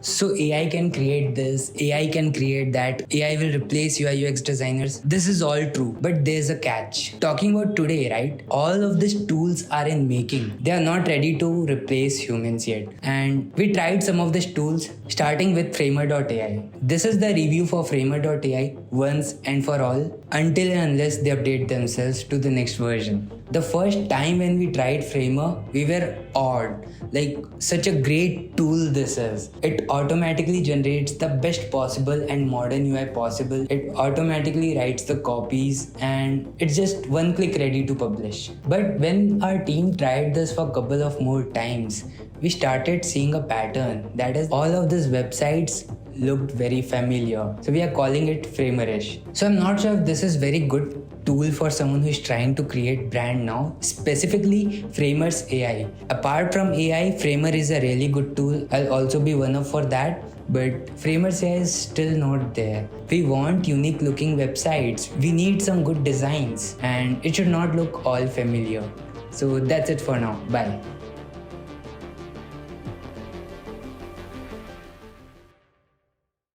So AI can create this, AI can create that, AI will replace UI UX designers. This is all true, but there's a catch. Talking about today, right? All of these tools are in making. They are not ready to replace humans yet. And we tried some of these tools, starting with Framer.AI. This is the review for Framer.AI once and for all, until and unless they update themselves to the next version. The first time when we tried Framer, we were awed. Like, such a great tool this is. It automatically generates the best possible and modern UI possible. It automatically writes the copies and it's just one click ready to publish. But when our team tried this for a couple of more times, we started seeing a pattern. That is, all of these websites looked very familiar. So we are calling it Framerish. So I'm not sure if this is very good tool for someone who is trying to create brand now, specifically Framer's.AI. Apart from AI, Framer is a really good tool. I'll also be one up for that. But Framer's.AI is still not there. We want unique looking websites. We need some good designs and it should not look all familiar. So that's it for now. Bye.